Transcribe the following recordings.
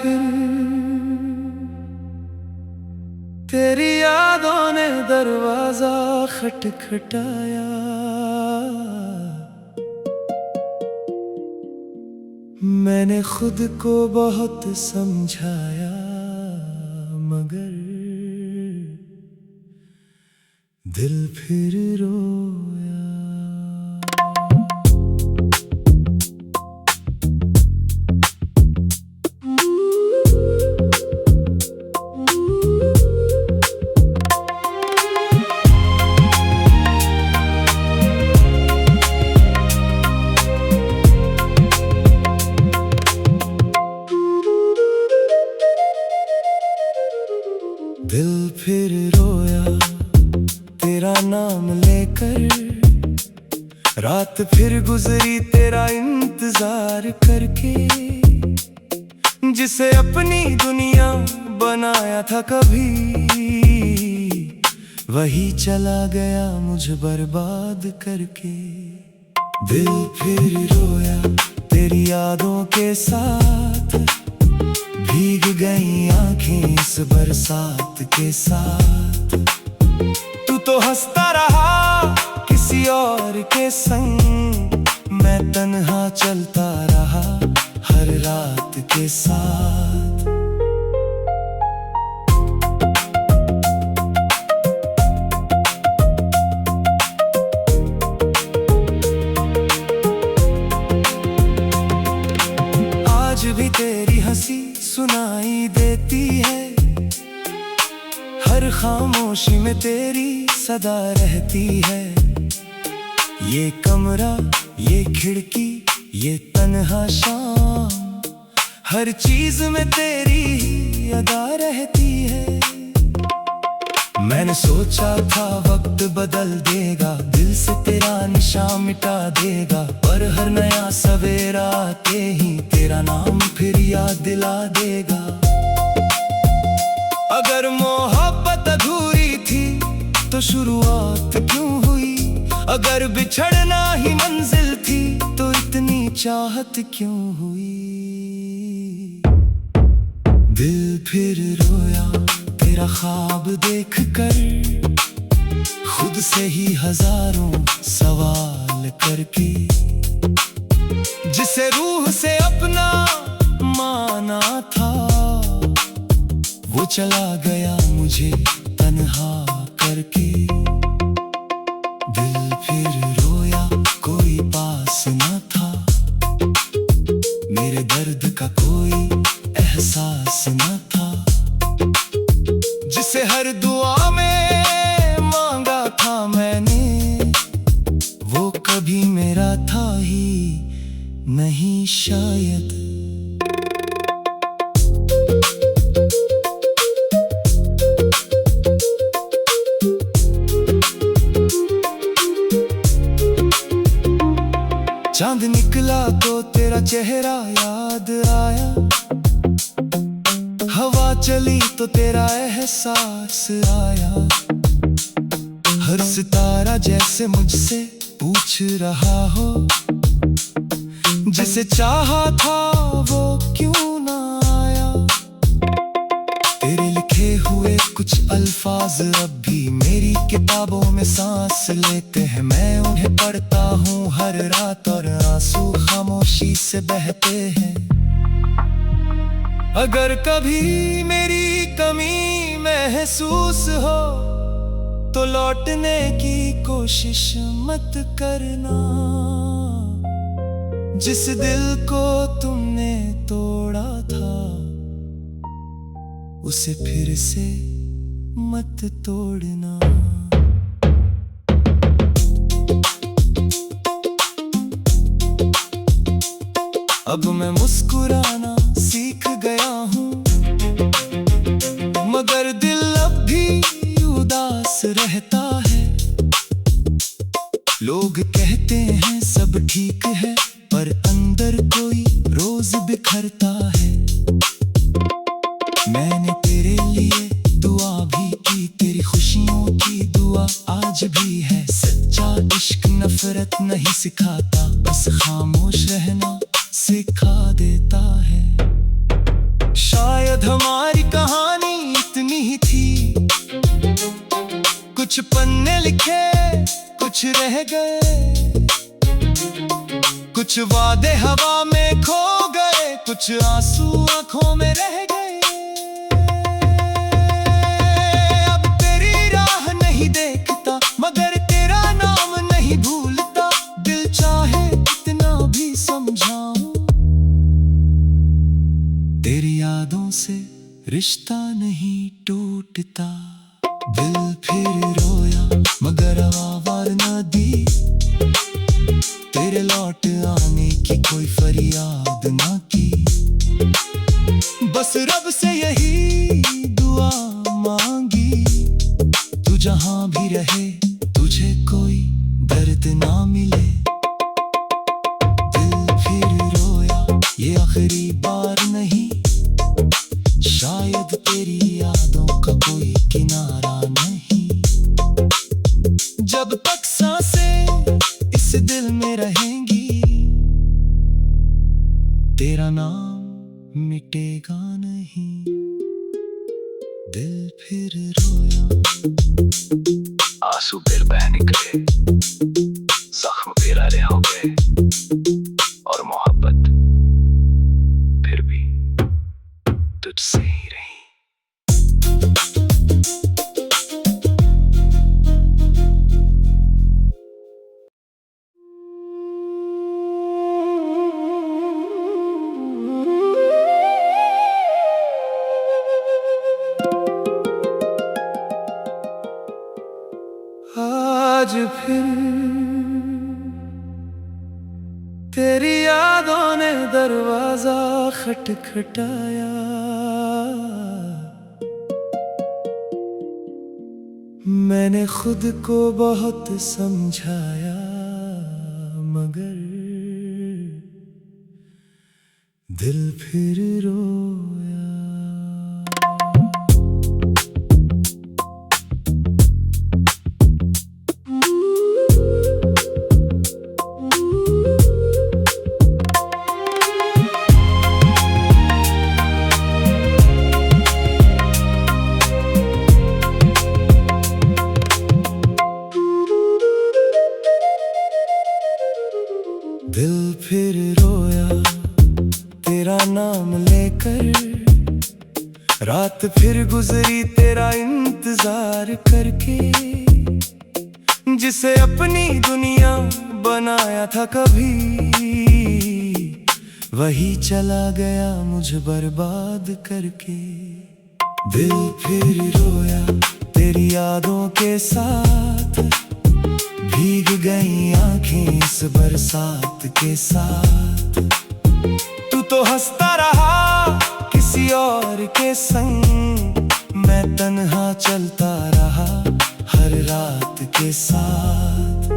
फिर तेरी यादों ने दरवाजा खटखटाया। मैंने खुद को बहुत समझाया, मगर दिल फिर रोया। दिल फिर रोया तेरा नाम लेकर, रात फिर गुजरी तेरा इंतजार करके। जिसे अपनी दुनिया बनाया था कभी, वही चला गया मुझे बर्बाद करके। दिल फिर रोया तेरी यादों के साथ, भीग गई आंखें इस बरसात के साथ। तू तो हंसता रहा किसी और के संग, मैं तन्हा चलता रहा हर रात के साथ। आज भी तेरी हंसी सुनाई देती है, हर खामोशी में तेरी सदा रहती है। ये कमरा, ये खिड़की, ये तन्हा शाम, हर चीज में तेरी ही अदा रहती है। मैंने सोचा था वक्त बदल देगा, दिल से तेरा निशान मिटा देगा, पर हर नया सवेरा आते ही तेरा नाम फिर याद दिला देगा। अगर मोहब्बत अधूरी थी तो शुरुआत क्यों हुई, अगर बिछड़ना ही मंजिल थी तो इतनी चाहत क्यों हुई। दिल फिर रोया तेरा ख्वाब देख कर, खुद से ही हजारों सवाल करके। जिसे रूह से अपना माना था, वो चला गया मुझे तन्हा करके। दिल फिर रोया कोई पास न था, मेरे दर्द का कोई एहसास न था। जिसे हर दुआ में मांगा था मैंने, वो कभी मेरा था ही नहीं शायद। चांद निकला तो तेरा चेहरा याद आया, हवा चली तो तेरा एहसास आया। हर सितारा जैसे मुझसे पूछ रहा हो, जिसे चाहा था वो क्यों ना आया। तेरे लिखे हुए कुछ अल्फाज अब भी मेरी किताबों में सांस लेते हैं। मैं उन्हें पढ़ता हूँ हर रात और आंसू खामोशी से बहते हैं। अगर कभी मेरी कमी महसूस हो तो लौटने की कोशिश मत करना। जिस दिल को तुमने तोड़ा था, उसे फिर से मत तोड़ना। अब मैं मुस्कुराना सीख गया हूँ, मगर दिल अब भी उदास रहता है। लोग कहते हैं सब ठीक है, पर अंदर कोई रोज बिखरता है। मैंने तेरे लिए दुआ भी की, तेरी खुशियों की दुआ आज भी है। सच्चा इश्क नफरत नहीं सिखाता, बस खामोश रहना सिखा देता है। शायद हमारी कहानी इतनी ही थी। कुछ पन्ने लिखे, कुछ रह गए, कुछ वादे हवा में खो गए, कुछ आंसू आंखों में रह गए। अब तेरी राह नहीं देखता, मगर तेरा नाम नहीं भूलता। दिल चाहे कितना भी समझाऊं, तेरी यादों से रिश्ता नहीं टूटता। दिल फिर रोया मगर आवाज़ न दी, तेरे लौट आने की कोई फरियाद ना की। बस रब से यही दुआ मांगी, तू जहां भी रहे तुझे कोई दर्द ना मिले। दिल फिर रोया ये आखिरी बार नहीं, शायद तेरी यादों का कोई किनारा नहीं। जब तक सांसें इस दिल में रहेंगी, तेरा नाम मिटेगा नहीं। दिल फिर रोया। आंसू फिर बह निकले, जख्म फिर हरे हो गए, और मोहब्बत फिर भी तुझसे ही रही। आज फिर तेरी यादों ने दरवाजा खटखटाया। मैंने खुद को बहुत समझाया, मगर दिल फिर रोया। दिल फिर रोया तेरा नाम लेकर, रात फिर गुजरी तेरा इंतजार करके। जिसे अपनी दुनिया बनाया था कभी, वही चला गया मुझे बर्बाद करके। दिल फिर रोया तेरी यादों के साथ, भीग गई आंखें इस बरसात के साथ। तू तो हंसता रहा किसी और के संग, मैं तन्हा चलता रहा हर रात के साथ।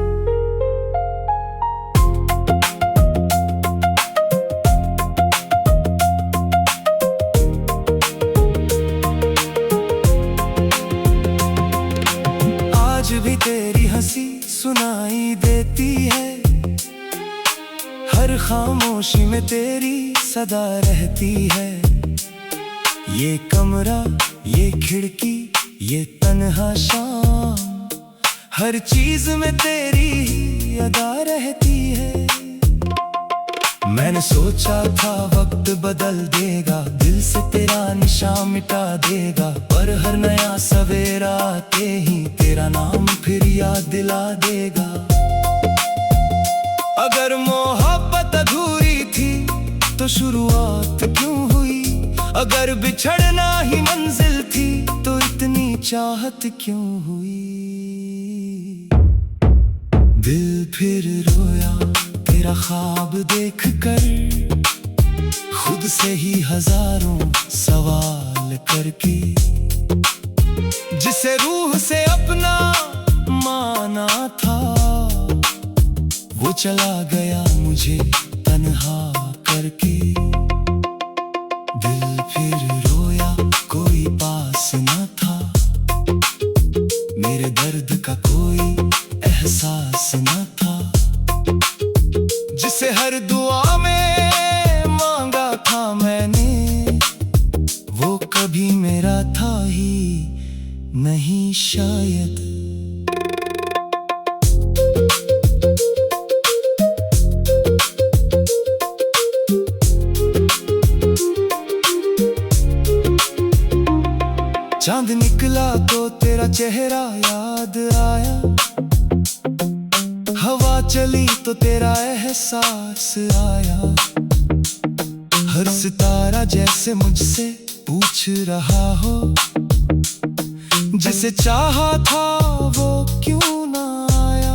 आज भी तेरी हंसी सुनाई देती है, हर खामोशी में तेरी सदा रहती है। ये कमरा, ये खिड़की, ये तन्हा शाम, हर चीज में तेरी ही अदा रहती है। मैंने सोचा था वक्त बदल देगा, दिल से तेरा निशान मिटा देगा, पर हर नया सवेरा आते ही तेरा नाम फिर याद दिला देगा। अगर मोहब्बत अधूरी थी तो शुरुआत क्यों हुई, अगर बिछड़ना ही मंजिल थी तो इतनी चाहत क्यों हुई। दिल फिर रोया तेरा ख्वाब देखकर, खुद से ही हजारों सवाल करके। जिसे रूह से अपना माना था, वो चला गया मुझे तन्हा करके। दिल फिर रोया कोई पास न था, मेरे दर्द का कोई एहसास न था। जिसे हर दुआ में मांगा था मैंने, वो कभी मेरा था ही नहीं शायद। चांद निकला तो तेरा चेहरा याद आया, हवा चली तो तेरा एहसास आया। हर सितारा जैसे मुझसे पूछ रहा हो, जिसे चाहा था वो क्यों ना आया।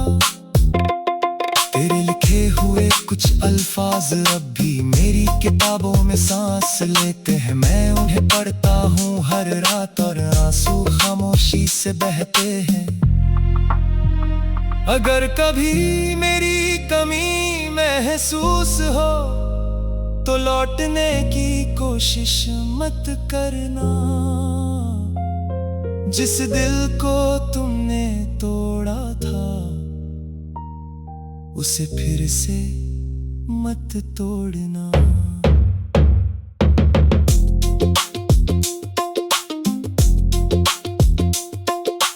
तेरे लिखे हुए कुछ अल्फाज अब भी मेरी किताबों में सांस लेते हैं। मैं उन्हें पढ़ता हूँ हर रात और आंसू खामोशी से बहते हैं। अगर कभी मेरी कमी महसूस हो तो लौटने की कोशिश मत करना। जिस दिल को तुमने तोड़ा था उसे फिर से मत तोड़ना।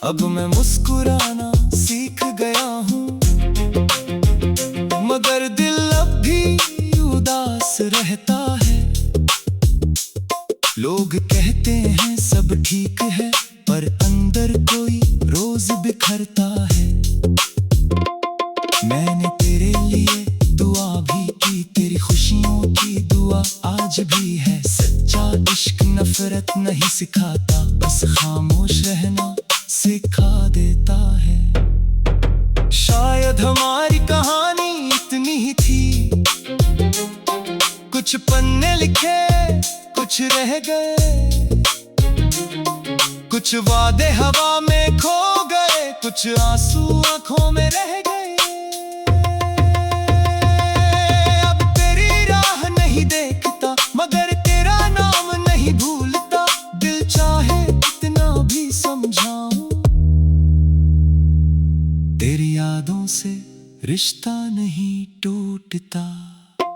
अब मैं मुस्कुराना सीख गया हूँ, मगर दिल अब भी उदास रहता है। लोग कहते हैं सब ठीक है, पर अंदर कोई रोज बिखरता है। मैंने तेरे लिए दुआ भी की, तेरी खुशियों की दुआ आज भी है। सच्चा इश्क नफरत नहीं सिखाता, बस खामोश रहना सिखा देता है। शायद हमारी कहानी इतनी ही थी, कुछ पन्ने लिखे कुछ रह गए, कुछ वादे हवा में खो गए, कुछ आंसू आंखों में रह गए। अब तेरी राह नहीं देखता, मगर तेरा नाम नहीं भूलता। दिल चाहे कितना भी समझाऊं, तेरी यादों से रिश्ता नहीं टूटता।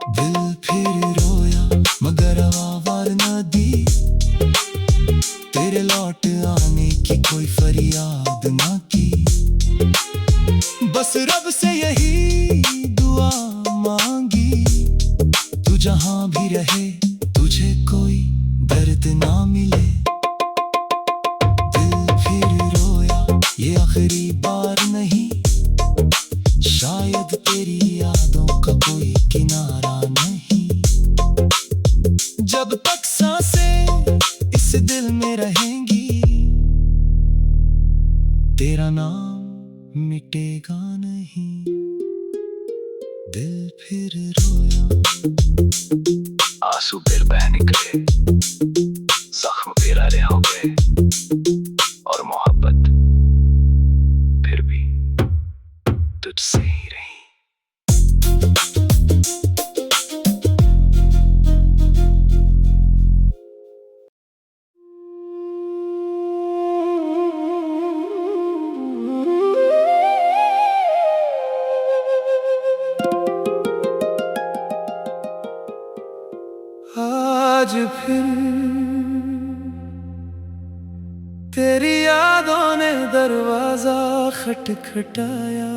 दिल फिर रोया मगर आवाज़ न दी, तेरे लौट आने की कोई फरियाद ना की। बस रब से यही दुआ मांगी, तू जहां भी रहे तुझे कोई दर्द ना मिले। दिल फिर रोया ये आखिरी बार नहीं, शायद तेरी यादों का कोई किनारा नहीं। जब तक सांसें इस दिल में रहेंगी, तेरा नाम मिटेगा नहीं। दिल फिर रोया, आंसू फिर बह निकले, जख्म फिर हरे हो गए, और मोहब्बत फिर भी तुझसे ही रही। आज फिर तेरी यादों ने दरवाजा खटखटाया।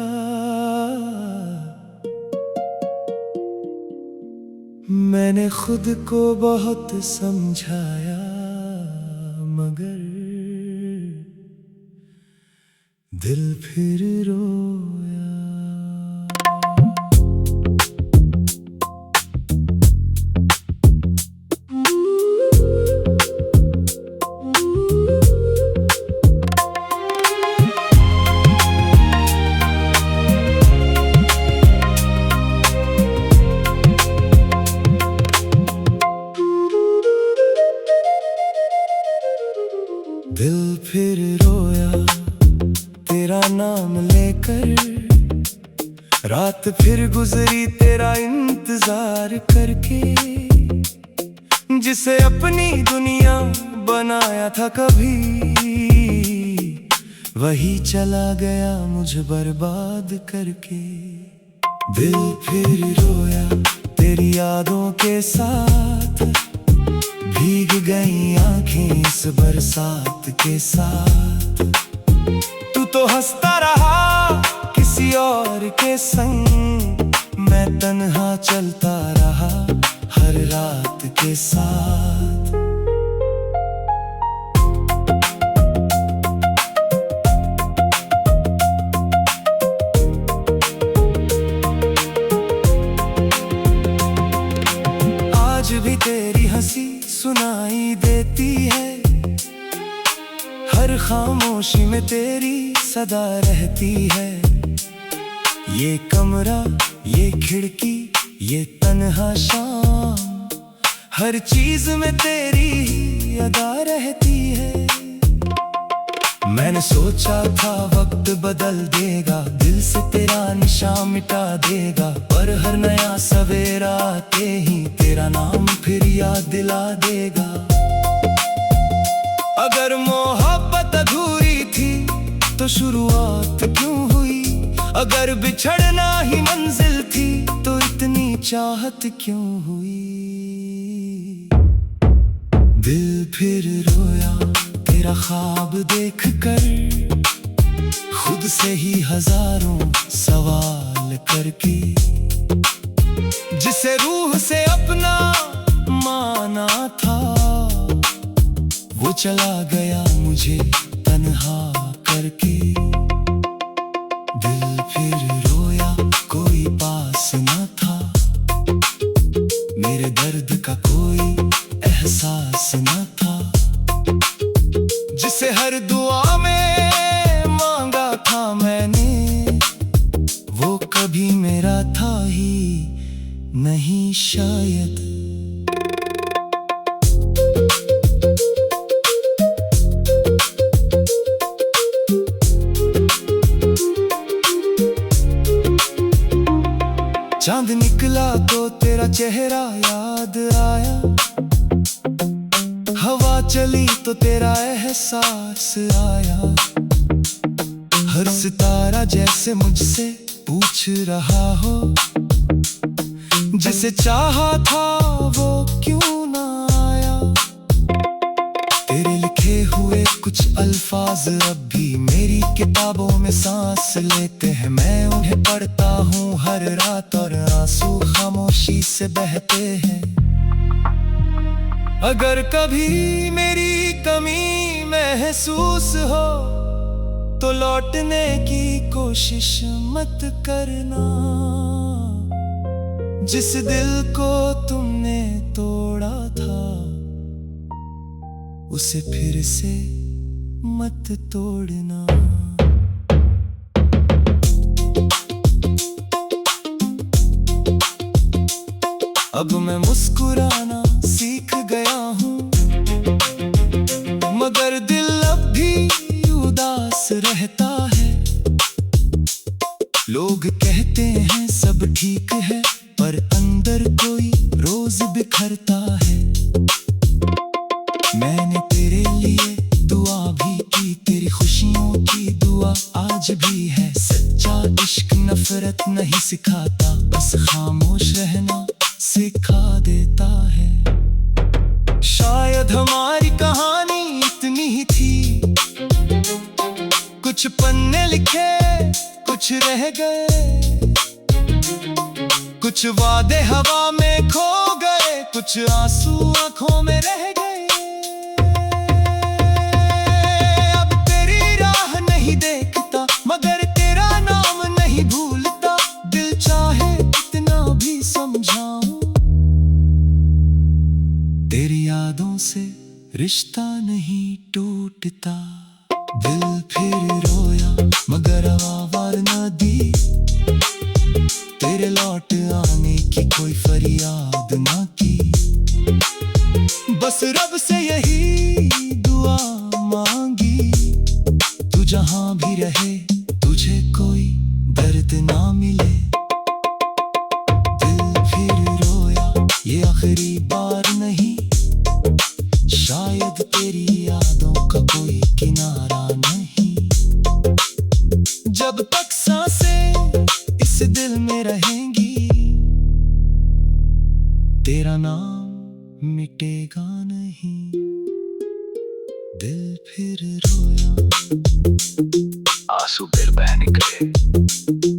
मैंने खुद को बहुत समझाया, मगर दिल फिर रोया। दिल फिर रोया तेरा नाम लेकर, रात फिर गुजरी तेरा इंतजार करके। जिसे अपनी दुनिया बनाया था कभी, वही चला गया मुझे बर्बाद करके। दिल फिर रोया तेरी यादों के साथ, भीग गई आंखें बरसात के साथ। तू तो हंसता रहा किसी और के संग, मैं तन्हा चलता रहा हर रात के साथ। आज भी तेरी हंसी सुनाई देती है, हर खामोशी में तेरी सदा रहती है। ये कमरा, ये खिड़की, ये तन्हा शाम, हर चीज में तेरी ही अदा रहती है। मैंने सोचा था वक्त बदल देगा, दिल से तेरा निशान मिटा देगा, पर हर नया सवेरा आते ही तेरा नाम फिर याद दिला देगा। अगर मोहब्बत अधूरी थी तो शुरुआत क्यों हुई, अगर बिछड़ना ही मंजिल थी तो इतनी चाहत क्यों हुई। दिल फिर रोया तेरा ख्वाब देखकर, खुद से ही हजारों सवाल करके। जिसे रूह से अपना माना था, वो चला गया मुझे तन्हा करके। दिल फिर रोया कोई पास न था, मेरे दर्द का कोई एहसास न था। जिसे हर दुआ में मांगा था मैंने, वो कभी मेरा था ही नहीं शायद। चांद निकला तो तेरा चेहरा याद आया, हवा चली तो तेरा एहसास आया। हर सितारा जैसे मुझसे पूछ रहा हो, जिसे चाहा था वो क्यों ना आया। तेरे लिखे हुए कुछ अल्फाज अब भी मेरी किताबों में सांस लेते हैं, मैं उन्हें पढ़ता हूँ हर रात और आंसू खामोशी से बहते हैं। अगर कभी मेरी कमी महसूस हो तो लौटने की कोशिश मत करना, जिस दिल को तुमने तोड़ा था उसे फिर से मत तोड़ना। अब मैं मुस्कुराना सीख गया हूँ, मगर दिल अब भी उदास रहता है। लोग कहते हैं सब ठीक है, पर अंदर कोई रोज बिखरता है। मैंने तेरे लिए दुआ भी की, तेरी खुशियों की दुआ आज भी है। सच्चा इश्क नफरत नहीं सिखाता, बस खामोश रहना सिखा देता है। शायद हमारी कहानी इतनी ही थी, कुछ पन्ने लिखे कुछ रह गए, कुछ वादे हवा में खो गए, कुछ आंसू आंखों में रह गए। अब तेरी राह नहीं देखता, मगर तेरा नाम नहीं भूलता। दिल चाहे कितना भी समझाऊं, तेरी यादों से रिश्ता नहीं टूटता। दिल फिर रोया मगर आवाज़ न दी, तेरे लौट आने की कोई फरियाद ना की। बस रब से यही दुआ मांगी, तू जहां भी रहे तुझे कोई दर्द ना मिले। दिल फिर रोया ये आखिरी बार नहीं, शायद तेरी यादों का कोई किनारा नहीं। जब तक सांसें इस दिल में रहेंगी, तेरा नाम मिटेगा नहीं। दिल फिर रोया, आंसू फिर बह निकले।